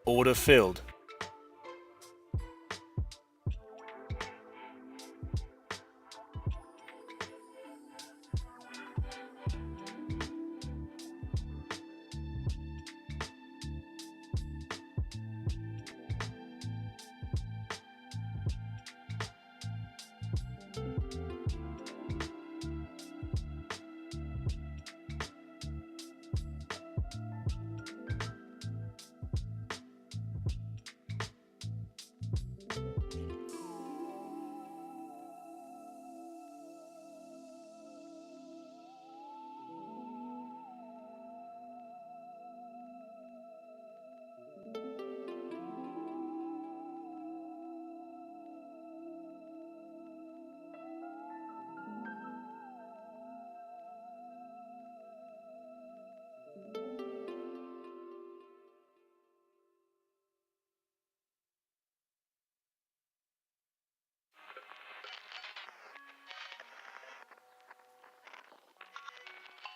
Order filled.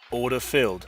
Order filled.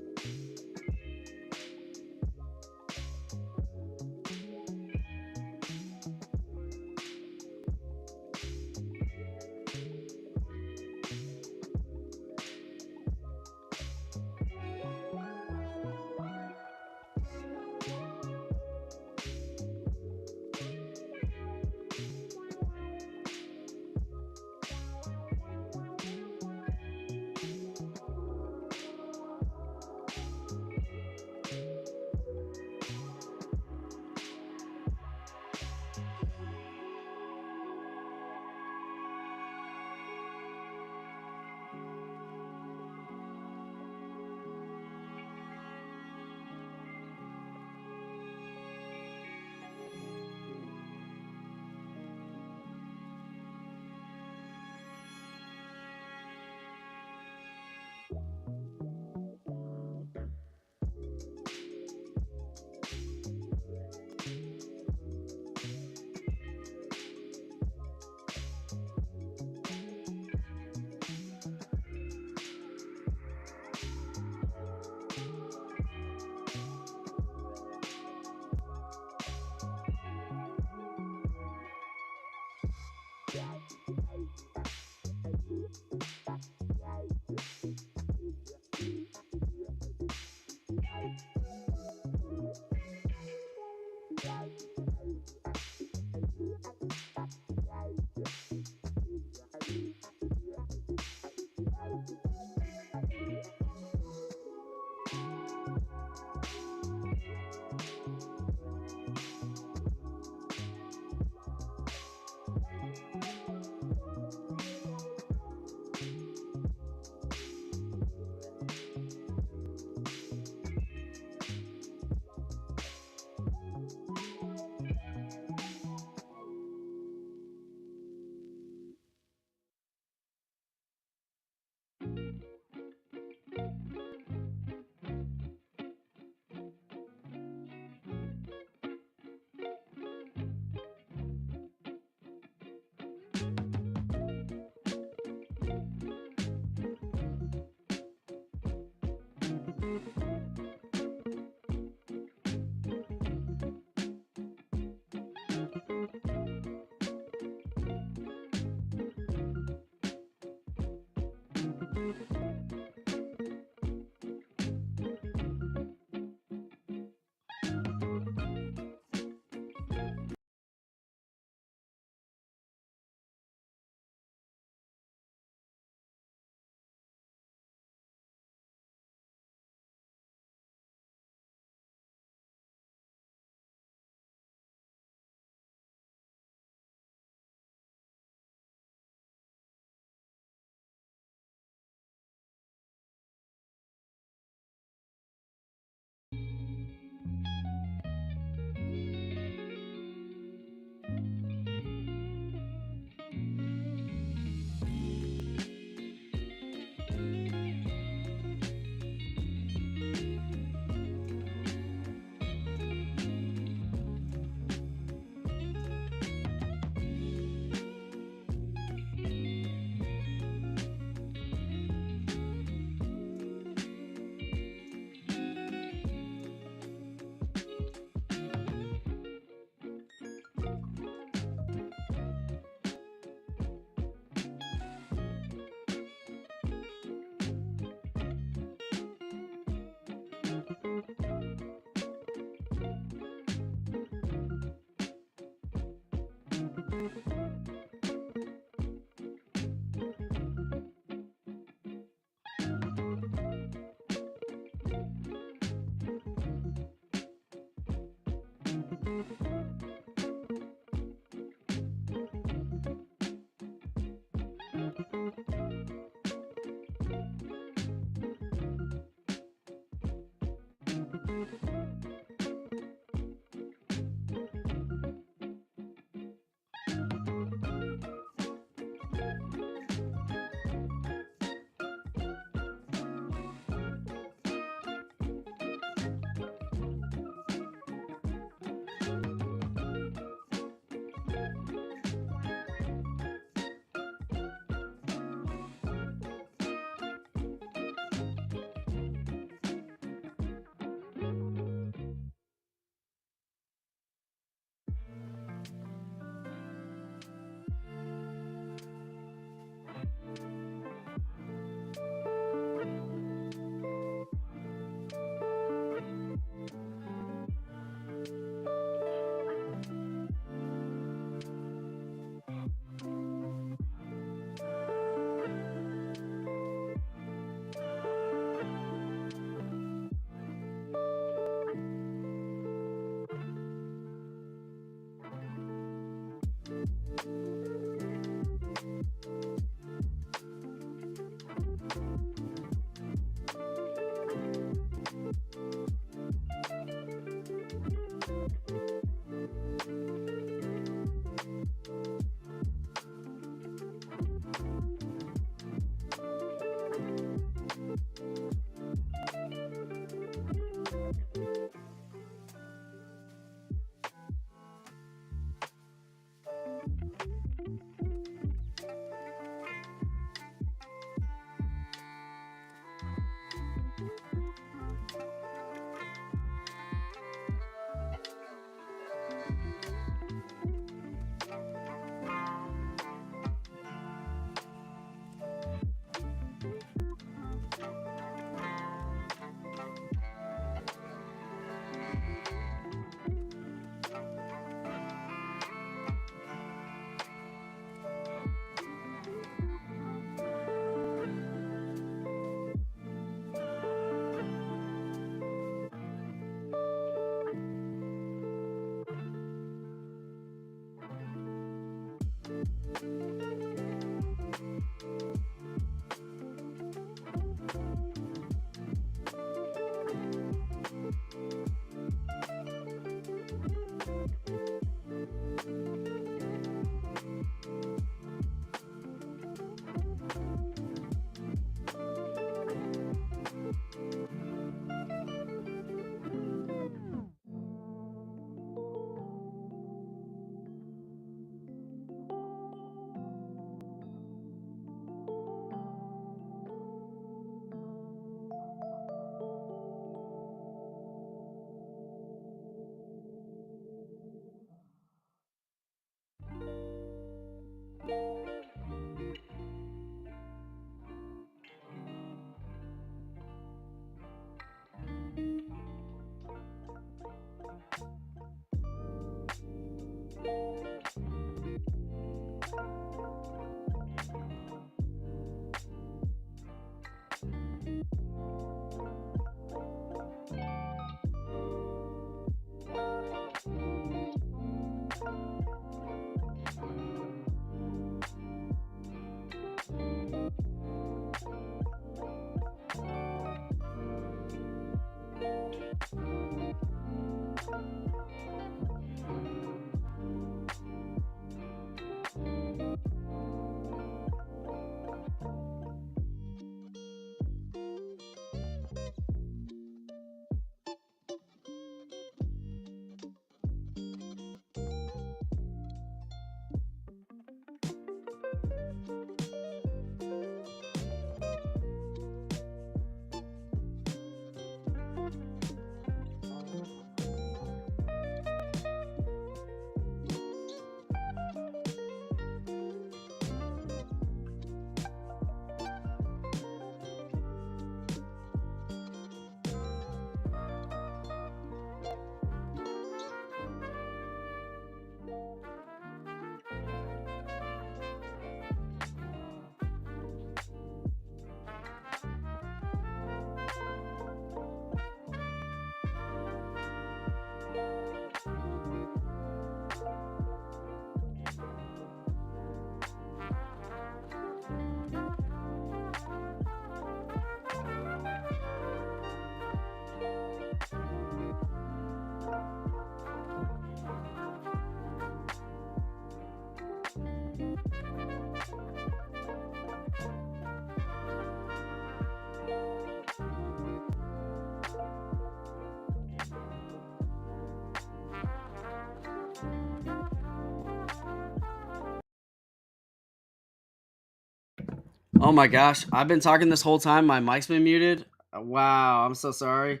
Oh my gosh, I've been talking this whole time. My mic's been muted. Wow, I'm so sorry.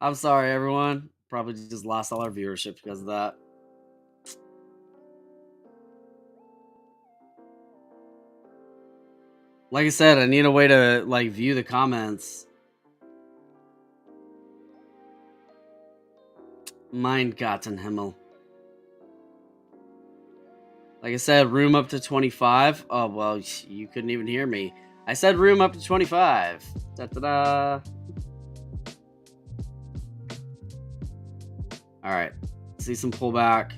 I'm sorry, everyone. Probably just lost all our viewership because of that. Like I said, I need a way to like view the comments. Mein Gottenhimmel. Like I said, room up to 25. Oh, well, you couldn't even hear me. I said room up to 25. Da-da-da. All right. See some pullback.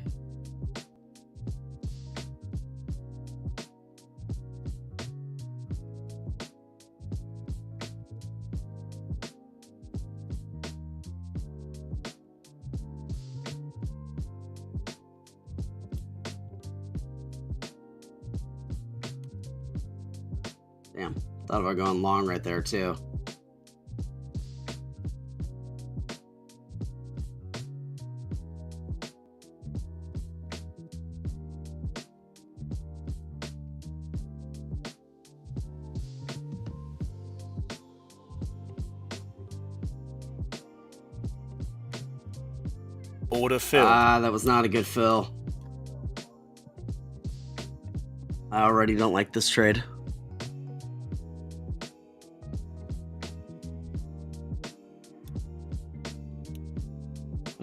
Damn. Thought about going long right there, too. Order filled. That was not a good fill. I already don't like this trade.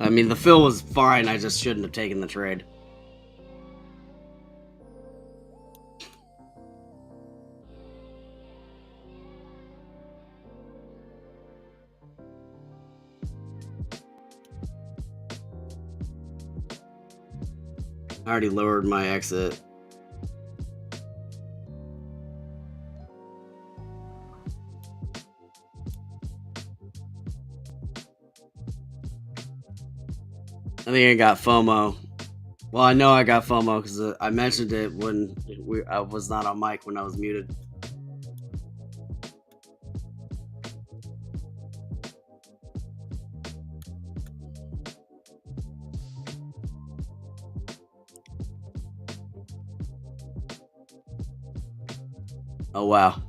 I mean, the fill was fine. I just shouldn't have taken the trade. I already lowered my exit. I think I got FOMO. Well, I know I got FOMO because I mentioned it when I was not on mic when I was muted. Oh, wow.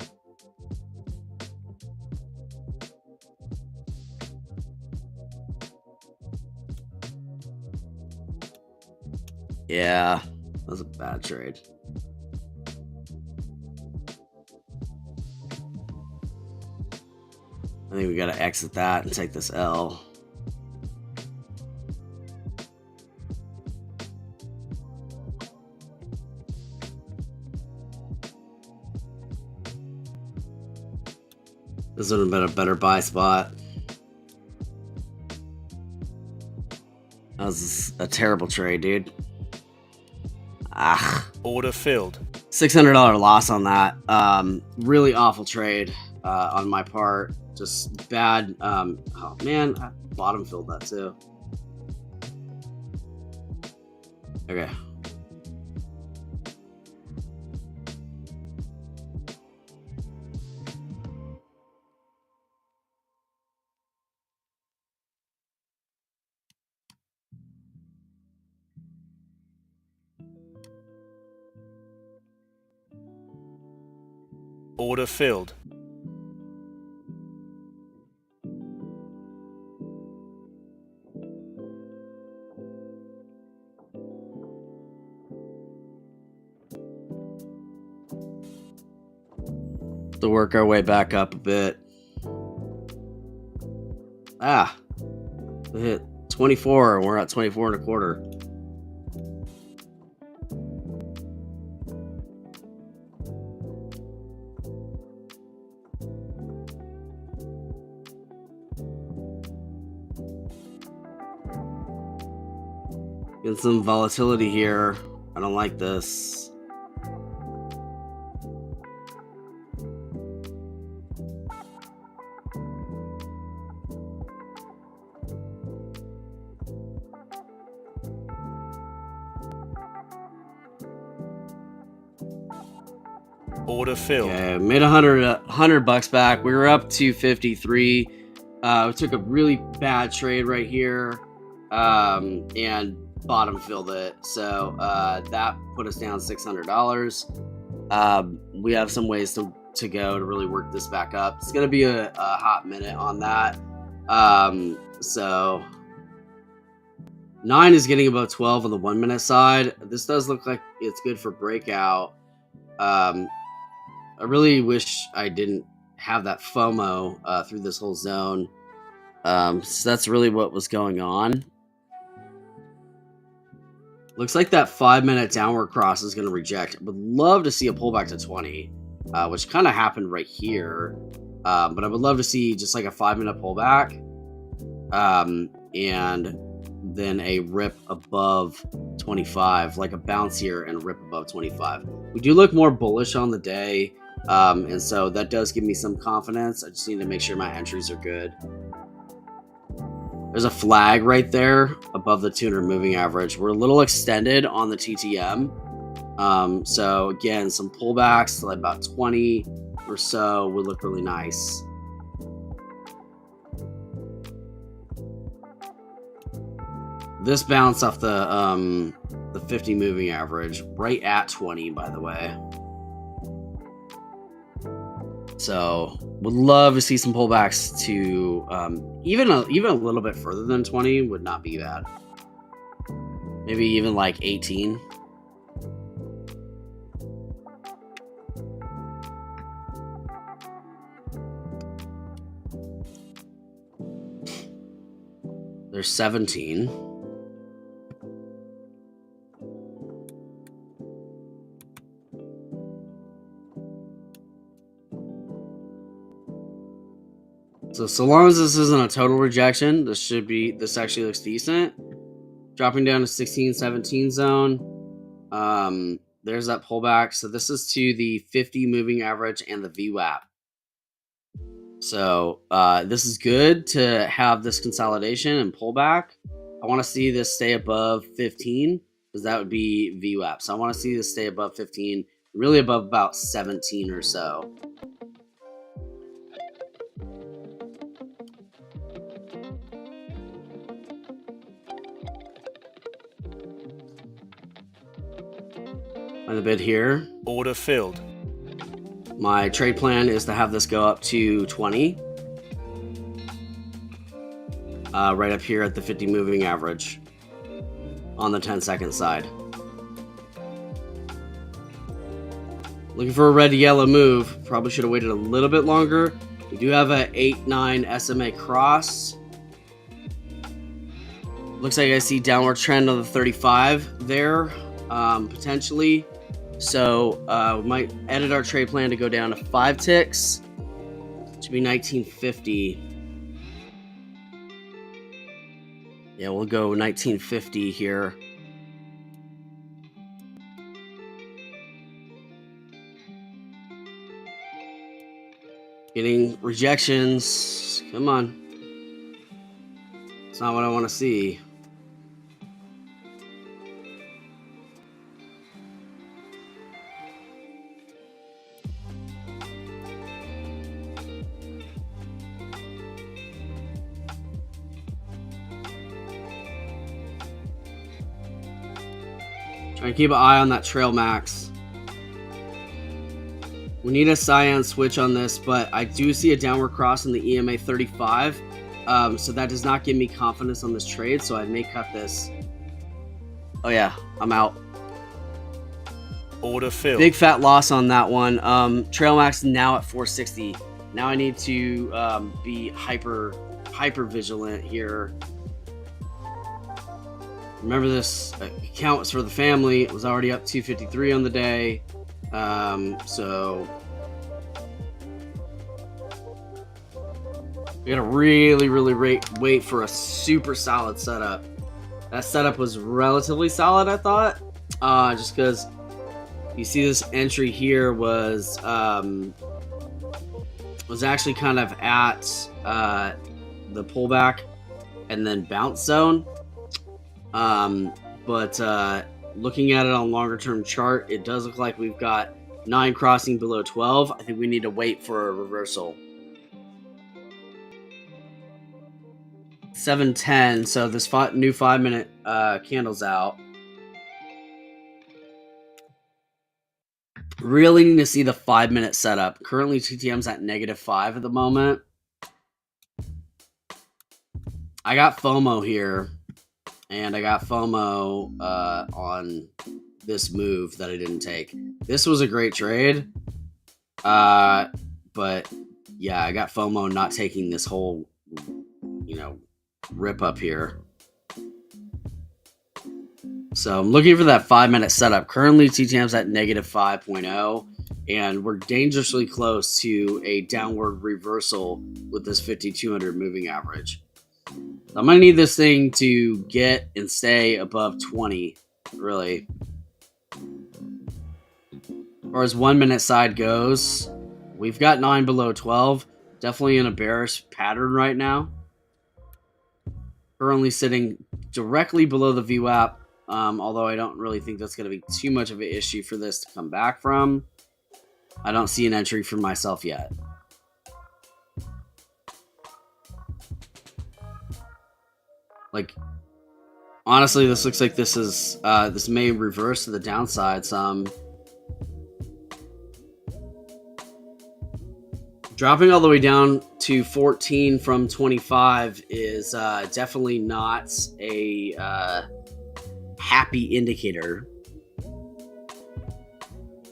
Yeah, that was a bad trade. I think we got to exit that and take this L. This would have been a better buy spot. That was a terrible trade, dude. Order filled. $600 loss on that. Really awful trade on my part. Just bad. Oh man, I bottom filled that too. Okay. Order filled. To work our way back up a bit. We hit 24 and we're at 24 and a quarter. Get some volatility here. I don't like this. Order filled. Okay, made $100 back. We were up to 53. We took a really bad trade right here, and bottom filled it. So that put us down $600. We have some ways to go to really work this back up. It's gonna be a hot minute on that. So 9 is getting above 12 on the 1 minute side. This does look like it's good for breakout. I really wish I didn't have that FOMO through this whole zone. So that's really what was going on. Looks like that 5 minute downward cross is going to reject. I would love to see a pullback to 20, which kind of happened right here. But I would love to see just like a 5 minute pullback, and then a rip above 25, like a bounce here and a rip above 25. We do look more bullish on the day. And so that does give me some confidence. I just need to make sure my entries are good. There's a flag right there above the 200 moving average. We're a little extended on the TTM. So again, some pullbacks to like about 20 or so would look really nice. This bounced off the 50 moving average right at 20, by the way. So would love to see some pullbacks to even a little bit further than 20 would not be bad. Maybe even like 18. There's 17. So long as this isn't a total rejection, this actually looks decent. Dropping down to 16, 17 zone. There's that pullback. So this is to the 50 moving average and the VWAP. So this is good to have this consolidation and pullback. I want to see this stay above 15 because that would be VWAP. So I want to see this stay above 15, really above about 17 or so. On the bid here. Order filled. My trade plan is to have this go up to 20. Right up here at the 50 moving average on the 10-second side. Looking for a red to yellow move. Probably should have waited a little bit longer. We do have a 8-9 SMA cross. Looks like I see downward trend on the 35 there, potentially. So we might edit our trade plan to go down to 5 ticks. To be 1950. Yeah, we'll go 1950 here. Getting rejections. Come on. It's not what I want to see. Trying to keep an eye on that trail max. We need a cyan switch on this, but I do see a downward cross in the EMA 35. So that does not give me confidence on this trade, so I may cut this. Oh yeah, I'm out. Order filled. Big fat loss on that one. Trail max now at 460. Now I need to be hyper vigilant here. Remember, this account was for the family. It was already up 253 on the day. So we gotta really wait for a super solid setup. That setup was relatively solid, I thought. Just because you see this entry here was actually kind of at the pullback and then bounce zone. But looking at it on longer term chart, it does look like we've got 9 crossing below 12. I think we need to wait for a reversal. 7:10. So this new 5-minute candle's out. Really need to see the 5-minute setup. Currently, TTM's at -5 at the moment. I got FOMO here. And I got FOMO on this move that I didn't take. This was a great trade. But yeah, I got FOMO not taking this whole, rip up here. So I'm looking for that 5-minute setup. Currently, TTM's at -5.0. And we're dangerously close to a downward reversal with this 5200 moving average. I'm going to need this thing to get and stay above 20, really. As far as 1-minute side goes, we've got 9 below 12. Definitely in a bearish pattern right now. Currently sitting directly below the VWAP, although I don't really think that's going to be too much of an issue for this to come back from. I don't see an entry for myself yet. Like, honestly, this looks like this is this may reverse to the downside some. Dropping all the way down to 14 from 25 is definitely not a happy indicator.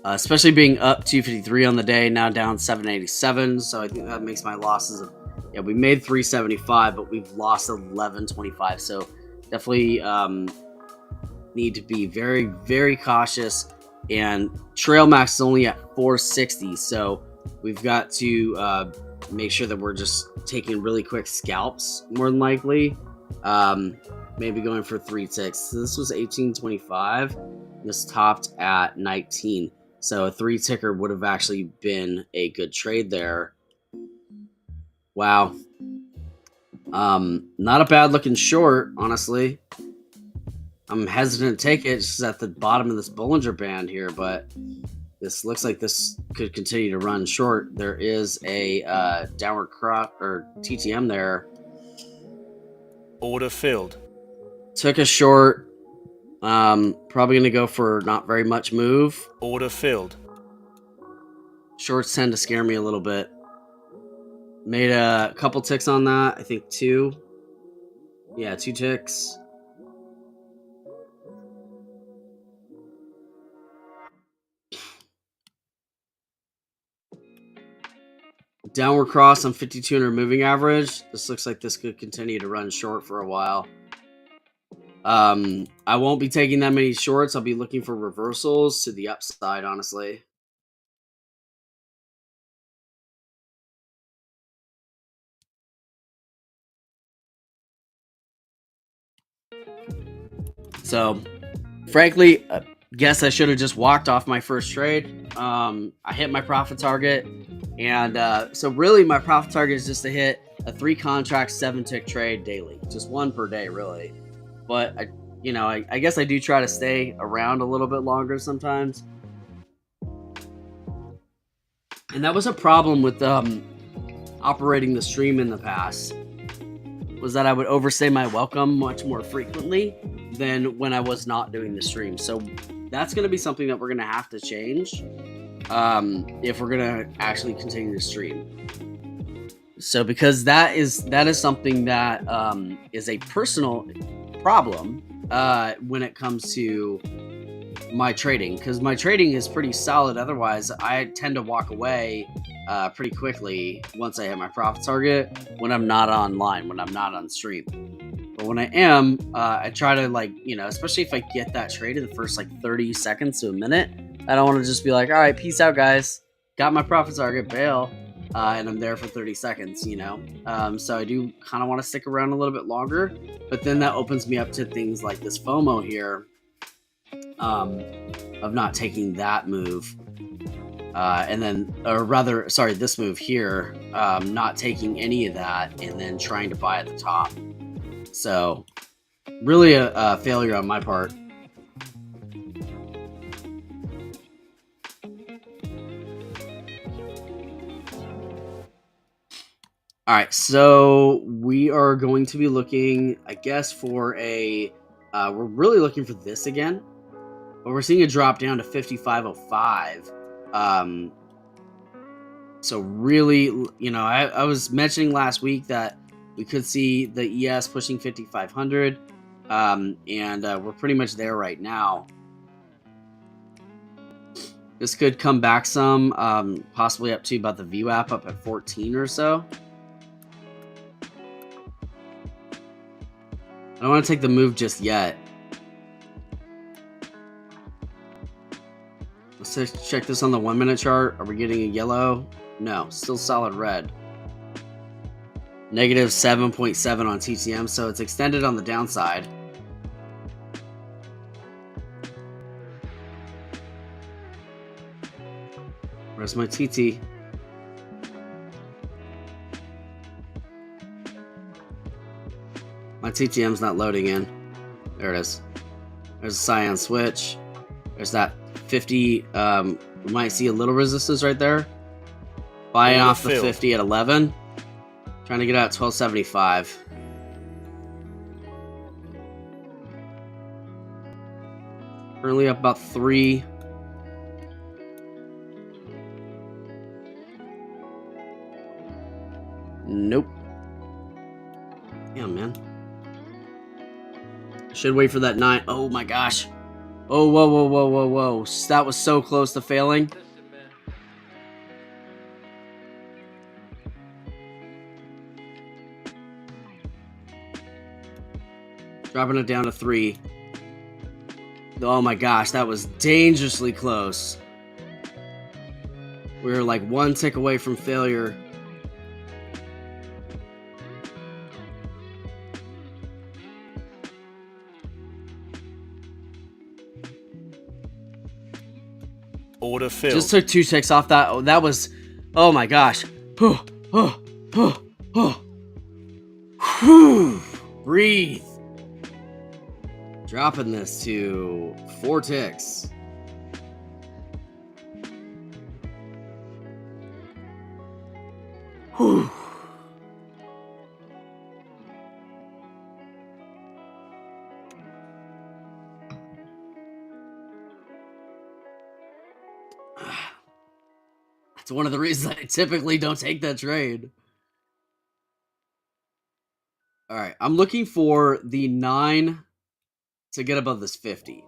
Especially being up 253 on the day, now down 787. So I think that makes my losses of... Yeah, we made 375, but we've lost 1125. So definitely need to be very cautious. And trail max is only at 460. So we've got to make sure that we're just taking really quick scalps, more than likely. Maybe going for 3 ticks. So this was 1825. This topped at 19. So a 3 ticker would have actually been a good trade there. Wow. Not a bad looking short, honestly. I'm hesitant to take it. It's at the bottom of this Bollinger Band here, but this looks like this could continue to run short. There is a downward cross or TTM there. Order filled. Took a short. Probably going to go for not very much move. Order filled. Shorts tend to scare me a little bit. Made a couple ticks on that. I think 2. Yeah, 2 ticks. Downward cross on 5200 moving average. This looks like this could continue to run short for a while. I won't be taking that many shorts. I'll be looking for reversals to the upside, honestly. So, frankly, I guess I should have just walked off my first trade. I hit my profit target. And so really my profit target is just to hit a 3 contract, 7 tick trade daily. Just 1 per day, really. But, I guess I do try to stay around a little bit longer sometimes. And that was a problem with operating the stream in the past, was that I would overstay my welcome much more frequently than when I was not doing the stream. So that's going to be something that we're going to have to change if we're going to actually continue to stream. So because that is something that is a personal problem when it comes to my trading, because my trading is pretty solid. Otherwise, I tend to walk away pretty quickly once I hit my profit target when I'm not online, when I'm not on stream. But when I am, I try to especially if I get that trade in the first 30 seconds to a minute, I don't want to just be like, all right, peace out, guys. Got my profit target, bail. And I'm there for 30 seconds, So I do kind of want to stick around a little bit longer, but then that opens me up to things like this FOMO here, of not taking that move. This move here, not taking any of that and then trying to buy at the top. So really a failure on my part. All right, so we are going to be looking, I guess, for we're really looking for this again, but we're seeing a drop down to 5505. So really, I was mentioning last week that we could see the ES pushing 5500, and we're pretty much there right now. This could come back some, possibly up to about the VWAP up at 14 or so. I don't want to take the move just yet. Let's check this on the 1 minute chart. Are we getting a yellow? No, still solid red. Negative 7.7 on TTM, so it's extended on the downside. Where's my TT? My TTM's not loading in. There it is. There's a cyan switch. There's that 50. We might see a little resistance right there. Buying off the 50 at 11. Trying to get out at 1275. Currently up about 3. Nope. Damn, man. Should wait for that 9. Oh my gosh. Oh, whoa, whoa, whoa, whoa, whoa. That was so close to failing. Dropping it down to 3. Oh my gosh, that was dangerously close. We were like 1 tick away from failure. Order filled. Just took 2 ticks off that. Oh, that was, oh my gosh. Breathe. Dropping this to 4 ticks. Whew. That's one of the reasons I typically don't take that trade. All right, I'm looking for the 9 to get above this 50.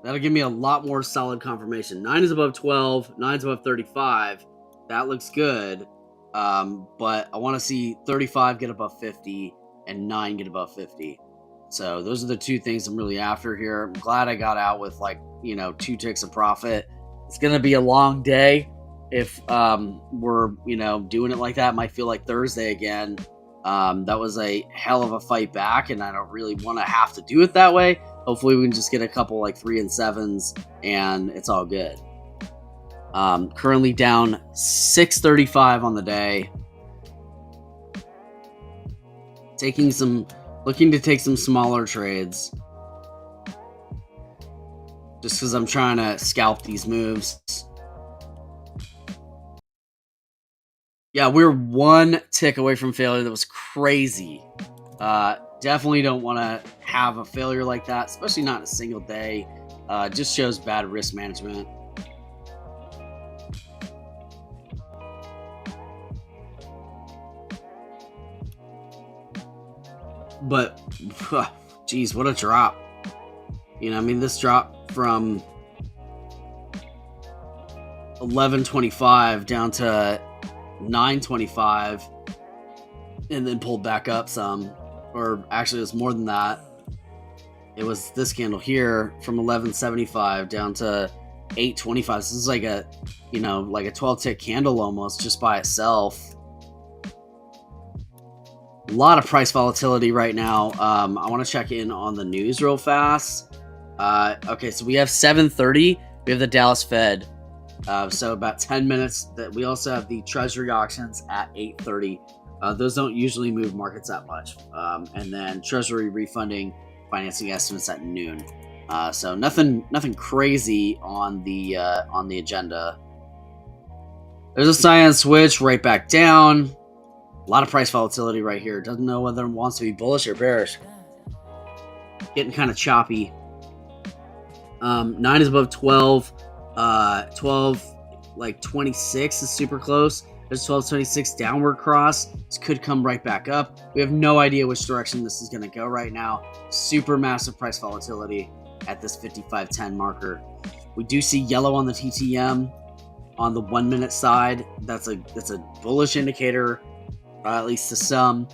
That'll give me a lot more solid confirmation. 9 is above 12, 9 is above 35. That looks good. But I want to see 35 get above 50 and 9 get above 50. So those are the 2 things I'm really after here. I'm glad I got out with 2 ticks of profit. It's going to be a long day. If we're, doing it like that, it might feel like Thursday again. That was a hell of a fight back, and I don't really want to have to do it that way. Hopefully we can just get a couple 3 and 7s, and it's all good. Currently down 635 on the day. Looking to take some smaller trades. Just because I'm trying to scalp these moves. Yeah, we're 1 tick away from failure. That was crazy. Definitely don't want to have a failure like that, especially not in a single day. Just shows bad risk management. But, geez, what a drop. This drop from 11.25 down to 9.25 and then pulled back up some, or actually it was more than that. It was this candle here from 11.75 down to 8.25. This is like a 12 tick candle almost just by itself. A lot of price volatility right now. I want to check in on the news real fast. Okay, so we have 7:30. We have the Dallas Fed. So about 10 minutes. That we also have the Treasury auctions at 8:30. Those don't usually move markets that much. And then Treasury refunding financing estimates at noon. So nothing crazy on the agenda. There's a cyan switch right back down. A lot of price volatility right here. Doesn't know whether it wants to be bullish or bearish. Getting kind of choppy. 9 is above 12. 12, 26 is super close. There's 12.26 downward cross. This could come right back up. We have no idea which direction this is going to go right now. Super massive price volatility at this 55.10 marker. We do see yellow on the TTM on the 1 minute side. That's a bullish indicator, at least to some.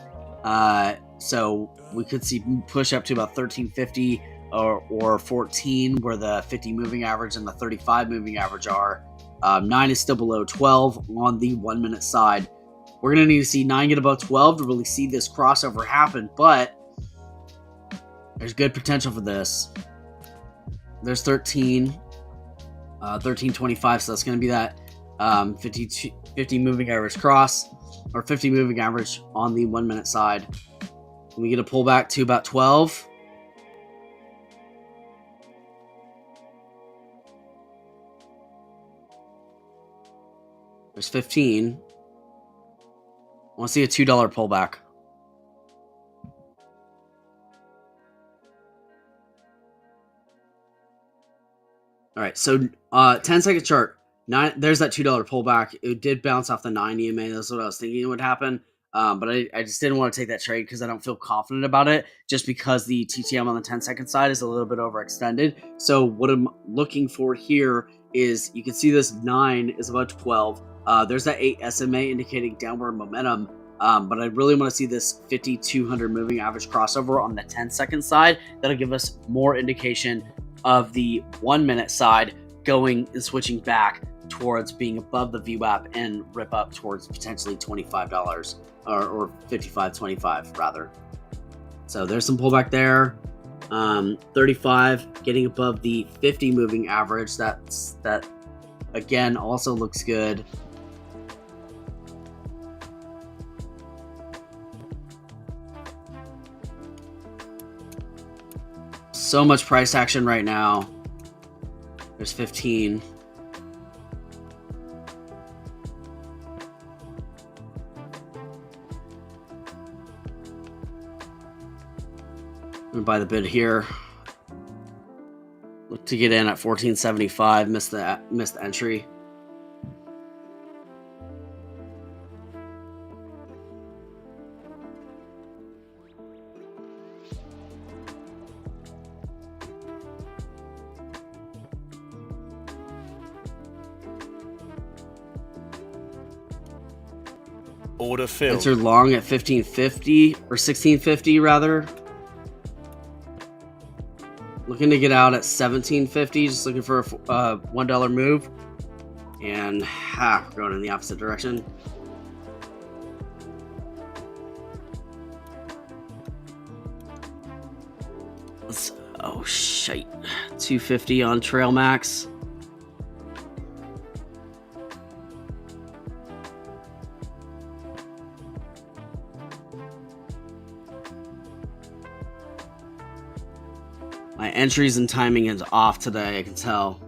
So we could see push up to about 1350 or 14, where the 50 moving average and the 35 moving average are. 9 is still below 12 on the 1 minute side. We're going to need to see 9 get above 12 to really see this crossover happen, but there's good potential for this. There's 13.25, so that's going to be that 50 moving average cross, or 50 moving average on the 1 minute side. We get a pullback to about 12. There's 15. I want to see a $2 pullback. All right, so 10-second chart. There's that $2 pullback. It did bounce off the 9 EMA. That's what I was thinking would happen. But I just didn't want to take that trade because I don't feel confident about it, just because the TTM on the 10-second side is a little bit overextended. So what I'm looking for here is, you can see this 9 is about 12. There's that 8 SMA indicating downward momentum. But I really want to see this 5,200 moving average crossover on the 10-second side. That'll give us more indication of the 1 minute side going and switching back towards being above the VWAP and rip up towards potentially $25 or 55.25 rather. So there's some pullback there. 35 getting above the 50 moving average. That again, also looks good. So much price action right now. There's 15. I'm gonna buy the bid here. Look to get in at 14.75. Missed the entry. Order filled. Entered long at 15.50 or 16.50 rather. Looking to get out at 17.50. Just looking for a $1 move, and we're going in the opposite direction. Oh shit! 250 on Trail Max. My entries and timing is off today, I can tell.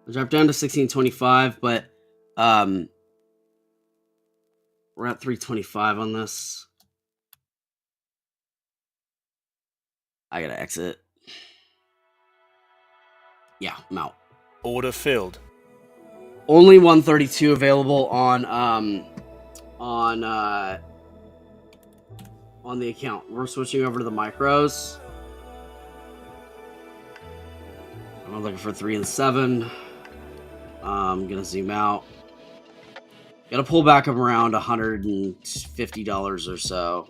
I dropped down to 16.25, but we're at 3.25 on this. I gotta exit. Yeah, I'm out. Order filled. Only 132 available on the account. We're switching over to the micros. I'm looking for 3 and 7. I'm gonna zoom out. Gotta pull back up around $150 or so.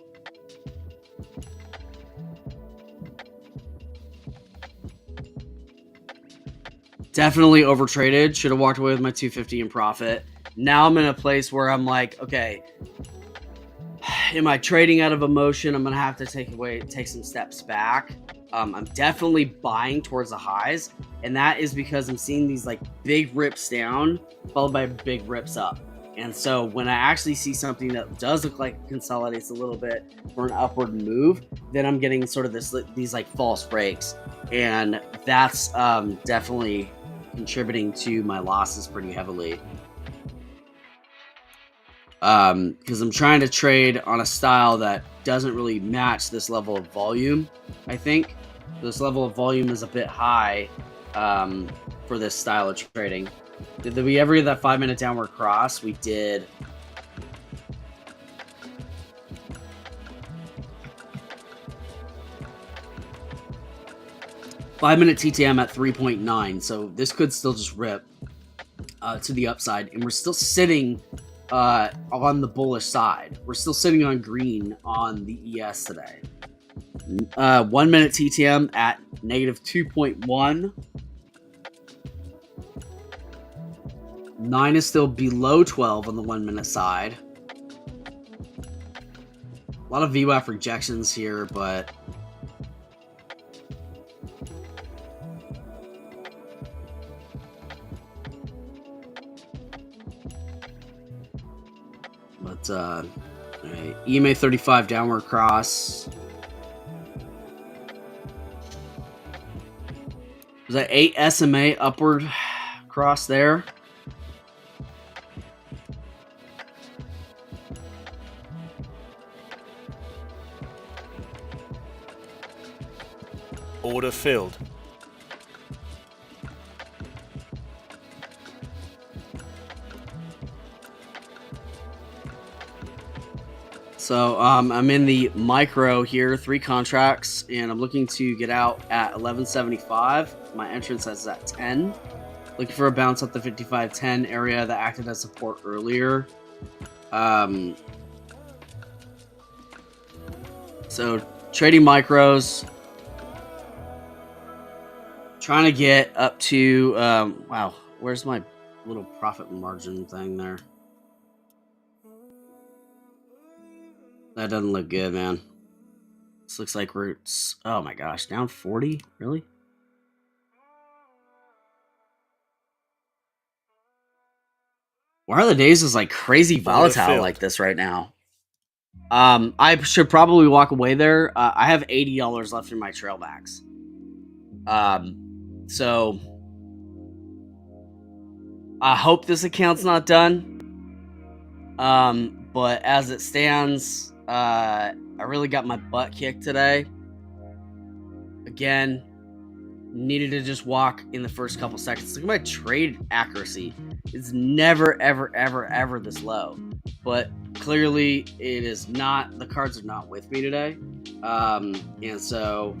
Definitely overtraded. Should have walked away with my 250 in profit. Now I'm in a place where I'm like, okay, am I trading out of emotion? I'm gonna have to take some steps back. I'm definitely buying towards the highs, and that is because I'm seeing these like big rips down followed by big rips up. And so when I actually see something that does look like it consolidates a little bit for an upward move, then I'm getting sort of these like false breaks, and that's definitely contributing to my losses pretty heavily. Because I'm trying to trade on a style that doesn't really match this level of volume. I think this level of volume is a bit high for this style of trading. Did we ever get that 5-minute downward cross? We did. Five-minute TTM at 3.9, so this could still just rip to the upside, and we're still sitting on the bullish side. We're still sitting on green on the ES today. 1 minute TTM at negative 2.1. 9 is still below 12 on the 1 minute side. A lot of VWAP rejections here, but right. EMA 35 downward cross. Was that 8 SMA upward cross there? Order filled. So I'm in the micro here, 3 contracts, and I'm looking to get out at 11.75. My entrance is at 10. Looking for a bounce up the 55.10 area that acted as support earlier. So trading micros, trying to get up to wow, where's my little profit margin thing there? That doesn't look good, man. This looks like we're, oh my gosh, down 40? Really? Why are the days is like crazy volatile filled. like this right now? I should probably walk away there. I have $80 left in my trail max. So I hope this account's not done. But as it stands, I really got my butt kicked today. Again, needed to just walk in the first couple seconds. Look at my trade accuracy. It's never, ever, ever, ever this low. But clearly it is not, the cards are not with me today. And so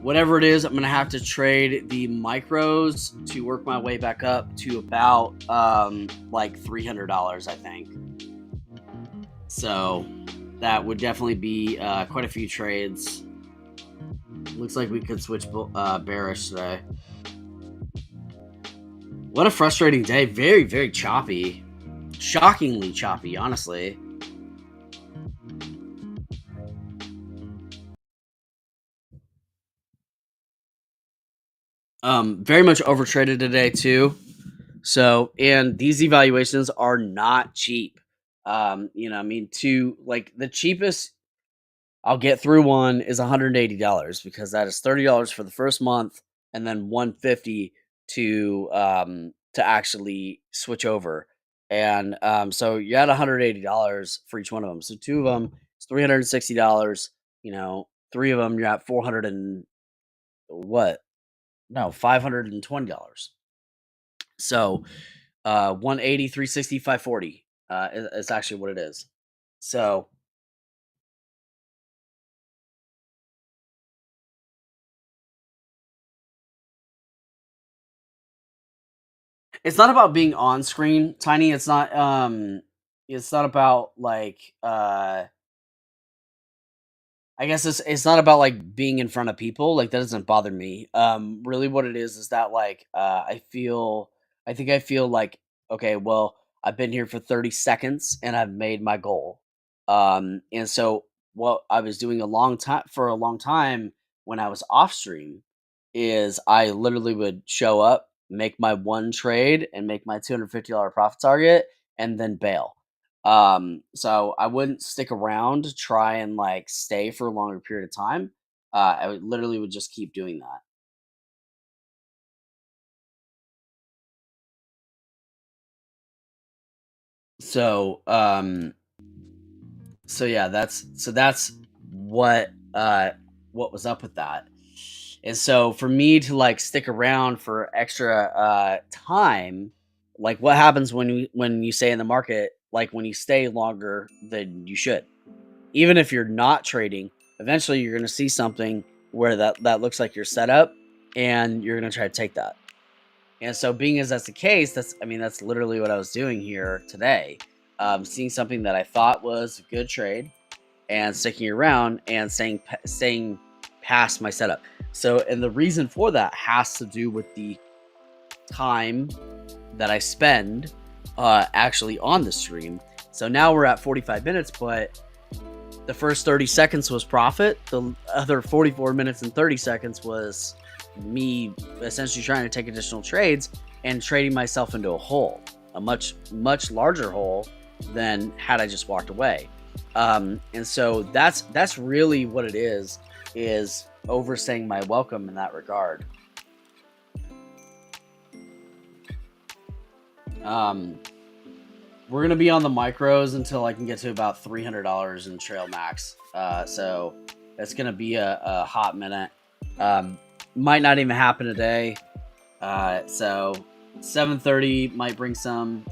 whatever it is, I'm going to have to trade the micros to work my way back up to about like $300, I think. So that would definitely be quite a few trades. Looks like we could switch bearish today. What a frustrating day. Very, very choppy. Shockingly choppy, honestly. Very much overtraded today too. So, and these evaluations are not cheap. To like the cheapest I'll get through one is $180 because that is $30 for the first month and then $150 to actually switch over. And so you're at $180 for each one of them. So two of them is $360. Three of them you're at 400 and what? No, $520. So 180, 360, 540 is actually what it is. So it's not about being on screen, Tiny. It's not about like I guess it's not about like being in front of people. Like that doesn't bother me. Really what it is that like I feel like okay, well, I've been here for 30 seconds and I've made my goal. And so what I was doing a long time when I was off stream is I literally would show up, make my one trade and make my $250 profit target and then bail. So I wouldn't stick around to try and like stay for a longer period of time. I would literally would just keep doing that. So yeah, that's what was up with that. And so for me to like stick around for extra time, like what happens when you stay in the market, like when you stay longer than you should. Even if you're not trading, eventually you're going to see something where that looks like your setup and you're going to try to take that. And so being as that's the case, that's literally what I was doing here today. Seeing something that I thought was a good trade and sticking around and staying past my setup. So, and the reason for that has to do with the time that I spend actually on the stream. So now we're at 45 minutes, but the first 30 seconds was profit. The other 44 minutes and 30 seconds was me essentially trying to take additional trades and trading myself into a hole, a much, much larger hole than had I just walked away. And so that's really what it is overstaying my welcome in that regard. We're gonna be on the micros until I can get to about $300 in trail max. So that's gonna be a hot minute. Might not even happen today. So 7:30 might bring some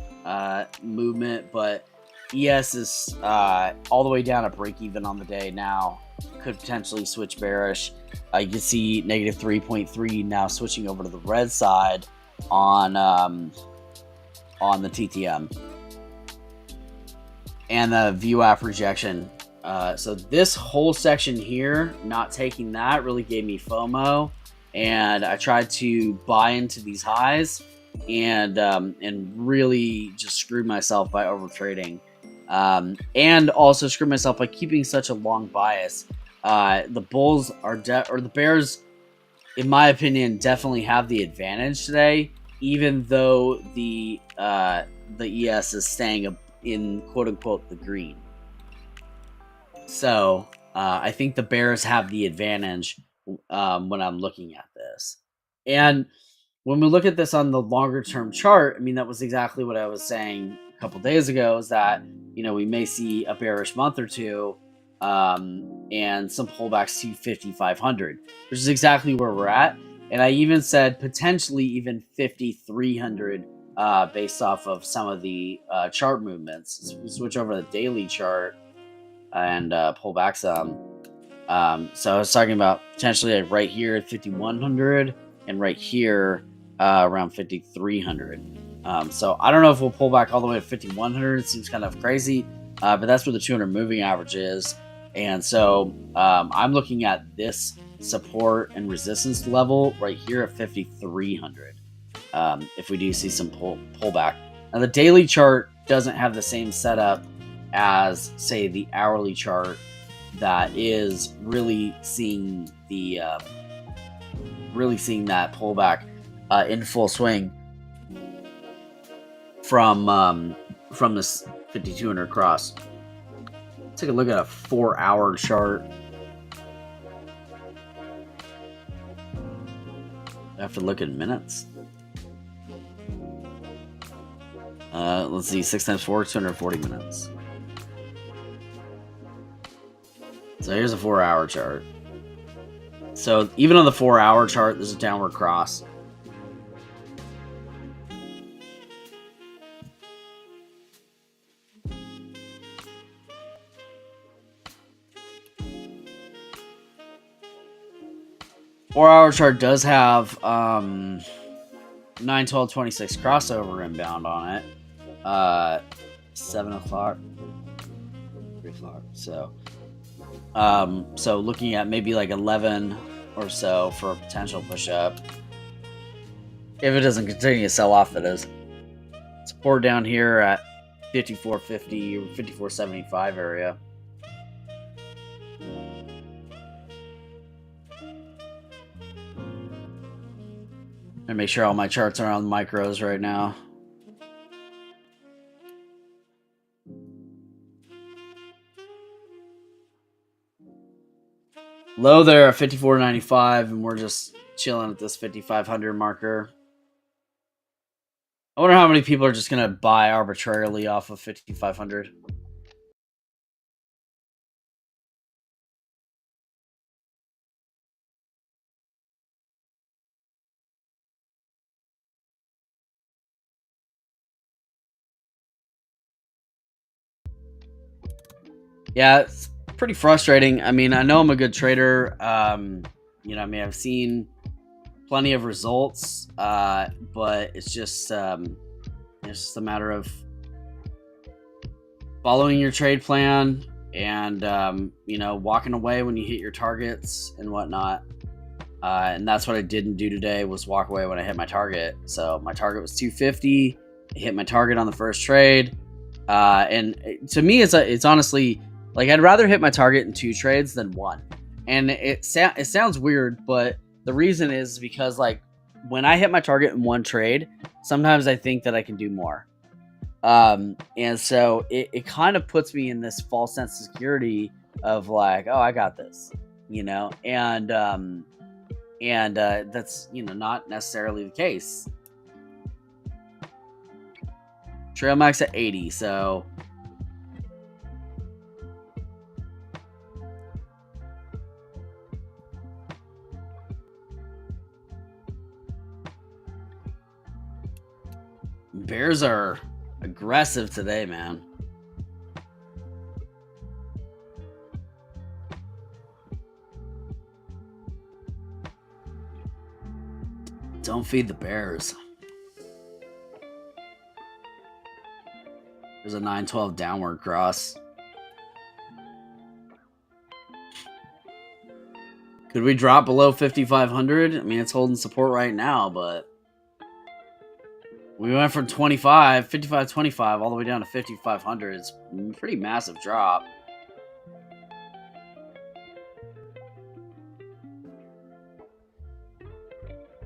movement, but ES is all the way down at break even on the day now. Could potentially switch bearish. You can see negative 3.3 now switching over to the red side on the TTM and the view app rejection. So this whole section here, not taking that, really gave me FOMO, and I tried to buy into these highs and really just screwed myself by over trading. And also screw myself by keeping such a long bias. The Bulls or the Bears, in my opinion, definitely have the advantage today, even though the ES is staying in quote unquote the green. So I think the Bears have the advantage when I'm looking at this. And when we look at this on the longer term chart, I mean, that was exactly what I was saying a couple days ago, is that, we may see a bearish month or two and some pullbacks to 5,500, which is exactly where we're at. And I even said potentially even 5,300 based off of some of the chart movements. So we switch over to the daily chart and pull back some. So I was talking about potentially like right here at 5,100 and right here around 5,300. So I don't know if we'll pull back all the way to 5,100. It seems kind of crazy, but that's where the 200 moving average is. And so I'm looking at this support and resistance level right here at 5,300. If we do see some pullback. Now the daily chart doesn't have the same setup as, say, the hourly chart that is really seeing that pullback in full swing from this 5,200 cross. Take a look at a 4-hour chart. I have to look at minutes. Let's see, 6 times 4, 240 minutes. So here's a 4-hour chart. So even on the 4-hour chart, there's a downward cross. Four-hour chart does have 9, 12, 26 crossover inbound on it. 7 o'clock, 3 o'clock. So looking at maybe like 11 or so for a potential push up. If it doesn't continue to sell off, it is. Support down here at 54.50 or 54.75 area. And make sure all my charts are on micros right now. Low there at 54.95, and we're just chilling at this 5,500 marker. I wonder how many people are just going to buy arbitrarily off of 5,500. Yeah, it's pretty frustrating. I mean, I know I'm a good trader. I've seen plenty of results, but it's just a matter of following your trade plan and walking away when you hit your targets and whatnot. And that's what I didn't do today, was walk away when I hit my target. So my target was 250. I hit my target on the first trade. And to me, it's honestly like I'd rather hit my target in 2 trades than 1. And it sounds weird, but the reason is because like when I hit my target in 1 trade, sometimes I think that I can do more. And so it kind of puts me in this false sense of security of like, oh, I got this, and that's not necessarily the case. Trail max at 80, so Bears are aggressive today, man. Don't feed the Bears. There's a 9-12 downward cross. Could we drop below 5,500? I mean, it's holding support right now, but We went from 55.25 all the way down to 5,500. It's a pretty massive drop.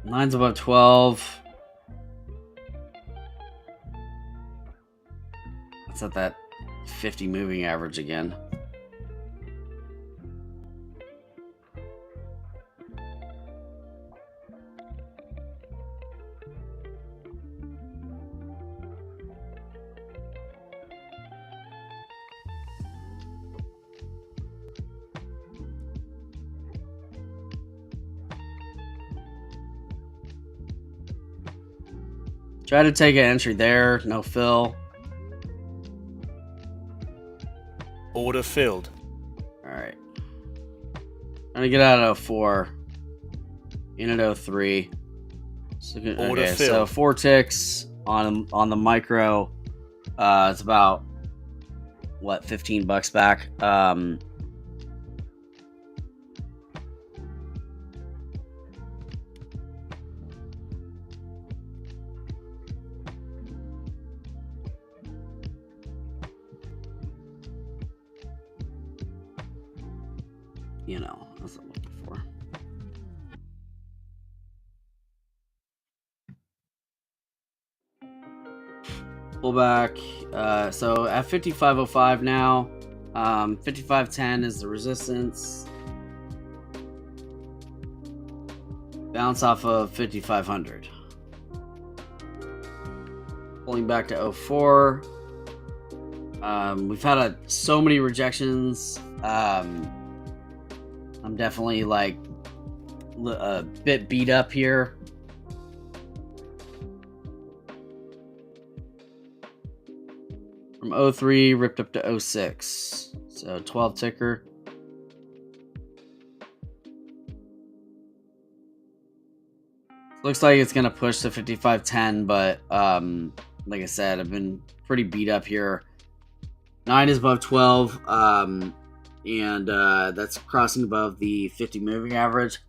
Nine's above 12. Let's set that 50 moving average again. Try to take an entry there. No fill. Order filled. Alright. Trying to get out of 04. In at 03. Okay, so 4 ticks on the micro. It's about, what, $15 back. You know, that's what I'm looking for. Pull back. So at 55.05 now. 55.10 is the resistance. Bounce off of 5,500. Pulling back to 04. We've had so many rejections. I'm definitely like a bit beat up here. From 03 ripped up to 06. So 12 ticker. Looks like it's gonna push to 55.10, but like I said, I've been pretty beat up here. 9 is above 12. And that's crossing above the 50 moving average.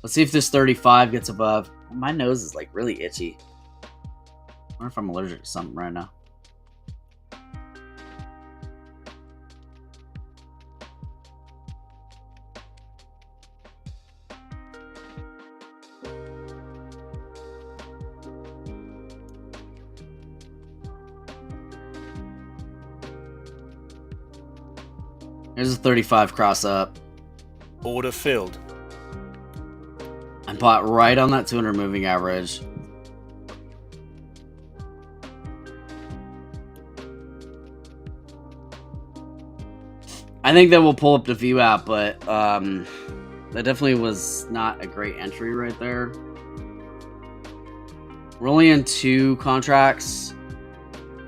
Let's see if this 35 gets above. My nose is like really itchy. I wonder if I'm allergic to something right now. There's a 35 cross up. Order filled. I bought right on that 200 moving average. I think that will pull up the view out, but that definitely was not a great entry right there. We're only in 2 contracts,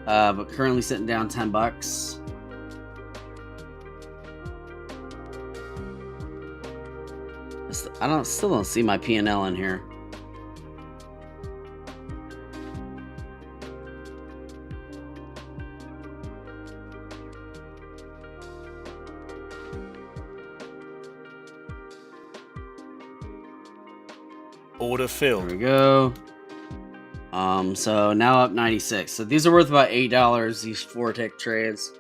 but currently sitting down $10. I still don't see my P&L in here. Order filled. There we go. So now up 96. So these are worth about $8, these 4 tick trades.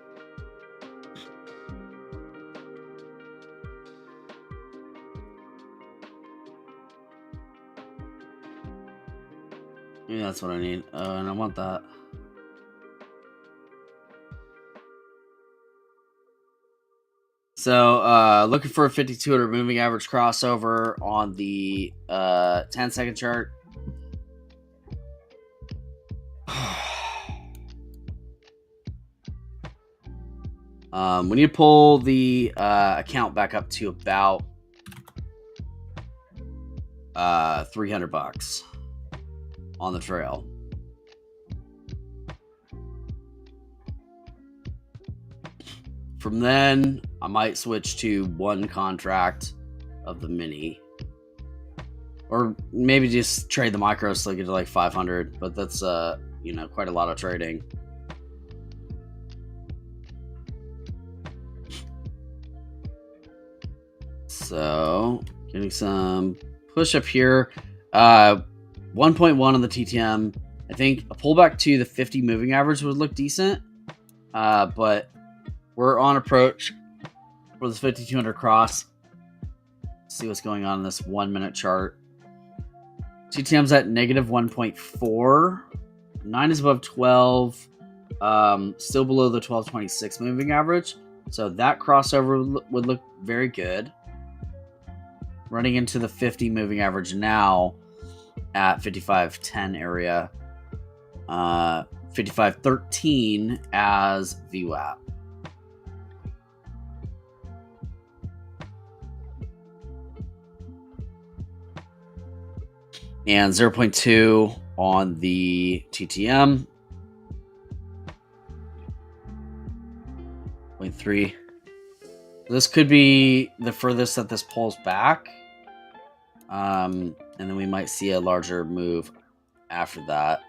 Yeah, that's what I need. And I want that. So, looking for a 5,200 moving average crossover on the 10-second chart. We need to pull the account back up to about $300 on the trail. From then, I might switch to 1 contract of the mini. Or maybe just trade the micros so I get to like 500. But that's, you know, quite a lot of trading. So, getting some push up here. 1.1 on the TTM. I think a pullback to the 50 moving average would look decent, but we're on approach for this 5200 cross. Let's see what's going on in this 1 minute chart. TTM's at negative 1.4. 9 is above 12. Still below the 1226 moving average. So that crossover would look very good. Running into the 50 moving average now at 5510 area. 5513 as VWAP. And 0.2 on the TTM. 0.3. This could be the furthest that this pulls back. And then we might see a larger move after that.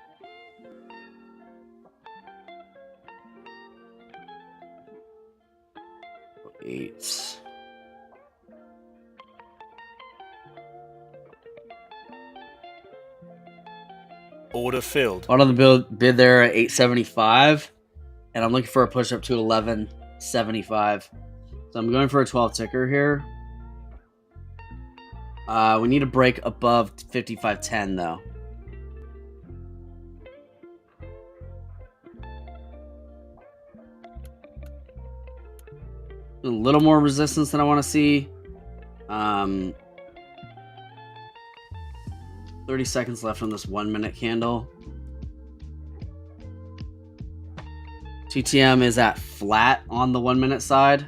Eight. Order filled. Bought on the bid there at 875, and I'm looking for a push up to 1175. So I'm going for a 12 ticker here. We need a break above 5510 though. A little more resistance than I want to see. 30 seconds left on this 1 minute candle. TTM is at flat on the 1 minute side.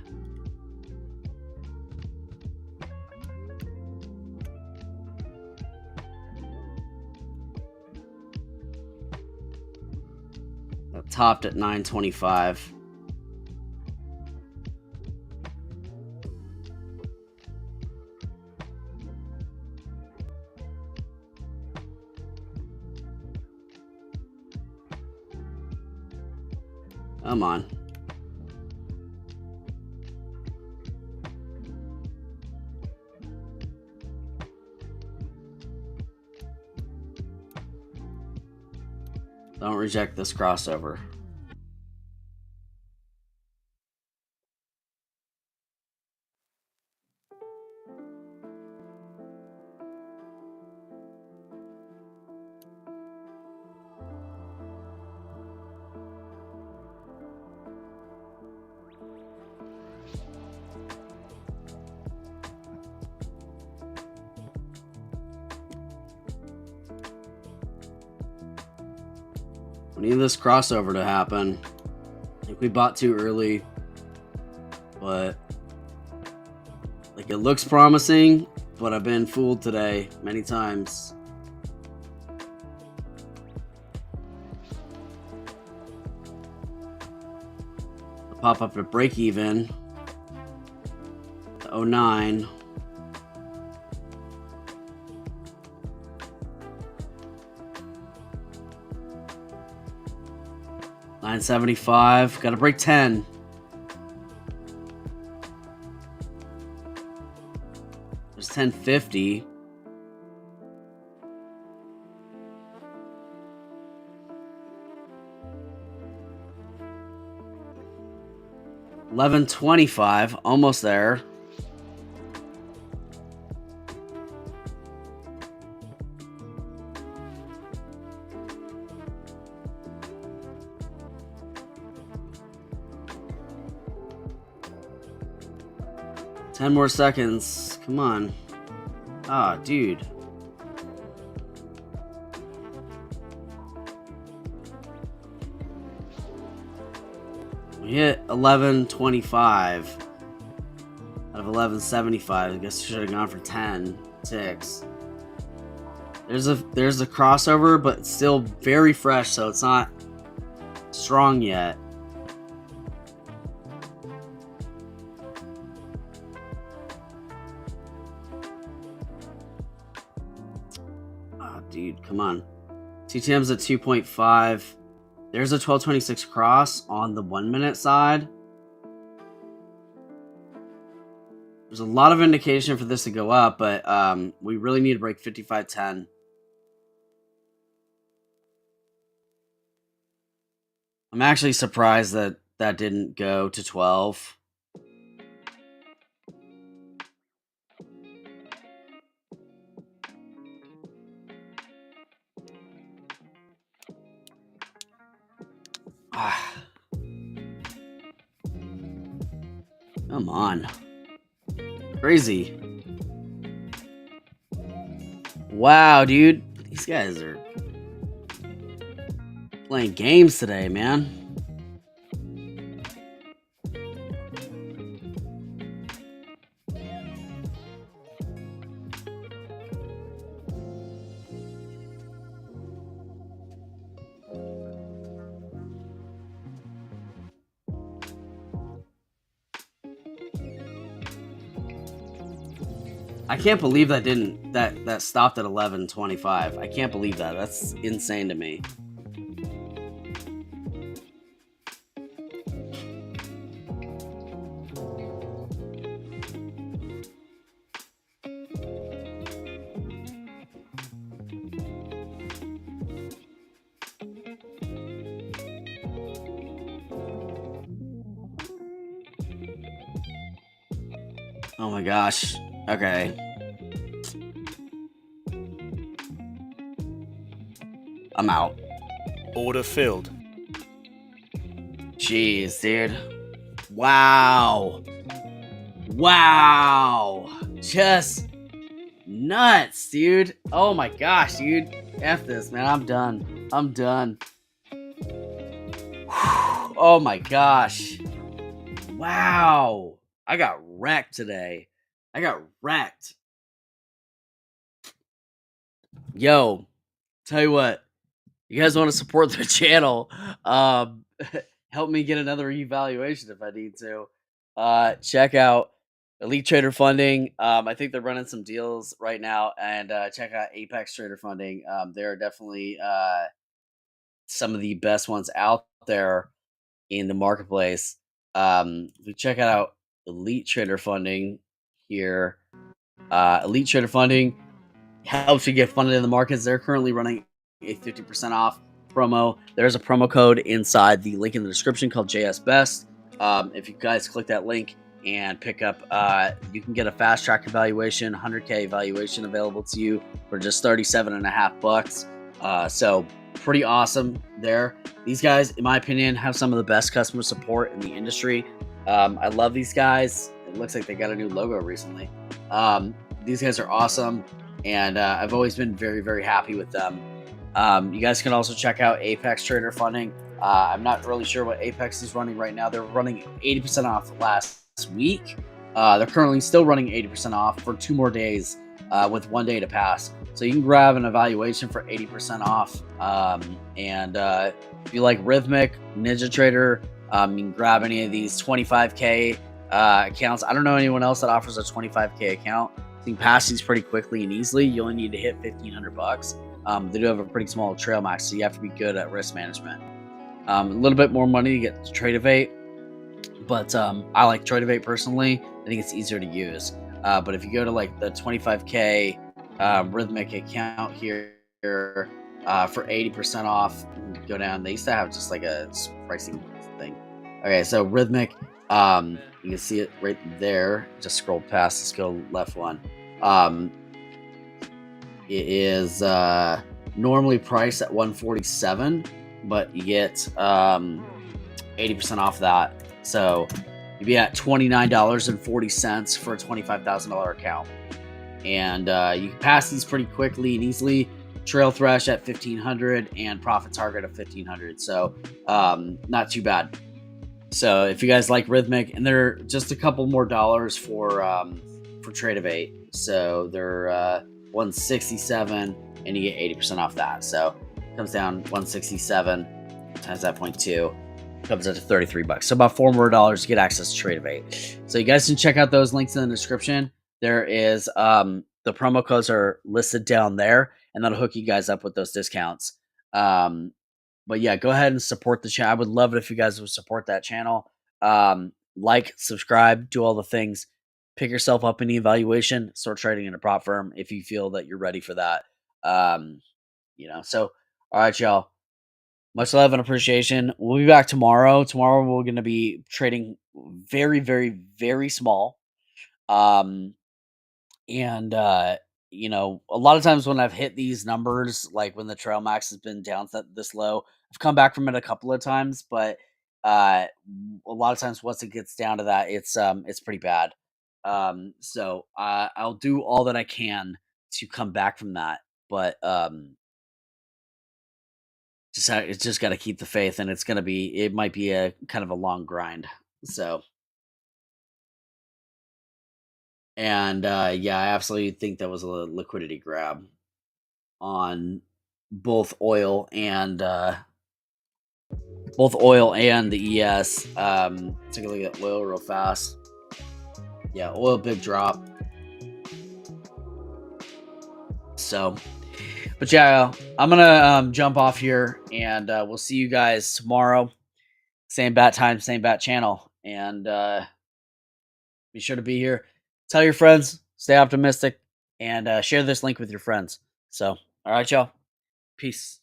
That topped at 925. Come on. Don't reject this crossover. We need this crossover to happen. I think we bought too early, but like it looks promising, but I've been fooled today many times. Pop up at break even. 09. $9.75. Got to break 10. There's 10.50. $11.25. Almost there. Ten more seconds. Come on. Ah, dude. We hit 11.25 out of 11.75. I guess I should have gone for 10 ticks. There's a crossover, but it's still very fresh, so it's not strong yet. Dude, come on. TTM's at 2.5. There's a 1226 cross on the 1 minute side. There's a lot of indication for this to go up, but we really need to break 5510. I'm actually surprised that that didn't go to 12. Ah, come on. Crazy. Wow, dude. These guys are playing games today, man. I can't believe that stopped at 11.25. I can't believe that. That's insane to me. Oh my gosh. Okay. I'm out. Order filled. Jeez, dude. Wow. Wow. Just nuts, dude. Oh my gosh, dude. F this, man. I'm done. I'm done. Oh my gosh. Wow. I got wrecked today. I got wrecked. Yo, tell you what. You guys want to support the channel, um, help me get another evaluation if I need to. Check out Elite Trader Funding. I think they're running some deals right now, and check out Apex Trader Funding. They're definitely some of the best ones out there in the marketplace. If we check out Elite Trader Funding here, Elite Trader Funding helps you get funded in the markets. They're currently running a 50% off promo. There's a promo code inside the link in the description called JS Best. If you guys click that link and pick up, you can get a fast track evaluation, 100K evaluation available to you for just $37.50. So pretty awesome there. These guys, in my opinion, have some of the best customer support in the industry. I love these guys. It looks like they got a new logo recently. These guys are awesome, and I've always been very, very happy with them. You guys can also check out Apex Trader Funding. I'm not really sure what Apex is running right now. They're running 80% off last week. They're currently still running 80% off for 2 more days with 1 day to pass. So you can grab an evaluation for 80% off. And if you like Rhythmic, Ninja Trader, you can grab any of these 25K accounts. I don't know anyone else that offers a 25K account. You can pass these pretty quickly and easily. You only need to hit $1,500. They do have a pretty small trail max, so you have to be good at risk management. A little bit more money to get to Tradeovate, but I like Tradeovate personally. I think it's easier to use. But if you go to like the 25K Rhythmic account here for 80% off, go down. They used to have just like a pricing thing. Okay, so Rhythmic, you can see it right there. Just scroll past. Let's go left one. It is normally priced at $147, but you get 80% off that. So you'd be at $29.40 for a $25,000 account. And you can pass these pretty quickly and easily. Trail Thresh at $1,500 and Profit Target of $1,500. So not too bad. So if you guys like Rhythmic, and they're just a couple more dollars for Tradeovate. So they're 167, and you get 80% off that. So it comes down 167 times that 0.2 comes up to $33. So about $4 more to get access to Tradeovate. So you guys can check out those links in the description. There is the promo codes are listed down there, and that'll hook you guys up with those discounts. But yeah, go ahead and support the channel. I would love it if you guys would support that channel. Like, subscribe, do all the things. Pick yourself up in the evaluation. Start trading in a prop firm if you feel that you're ready for that. So all right, y'all. Much love and appreciation. We'll be back tomorrow. Tomorrow we're going to be trading very, very, very small. Um, and a lot of times when I've hit these numbers, like when the trail max has been down this low, I've come back from it a couple of times, but uh, a lot of times once it gets down to that, it's pretty bad. So I'll do all that I can to come back from that, but it's just got to keep the faith, and it might be a kind of a long grind. So, and yeah, I absolutely think that was a liquidity grab on both oil and the ES. Take a look at oil real fast. Yeah, oil big drop. So, but yeah, I'm gonna jump off here, and we'll see you guys tomorrow. Same bat time, same bat channel, and be sure to be here. Tell your friends, stay optimistic, and share this link with your friends. So, all right, y'all. Peace.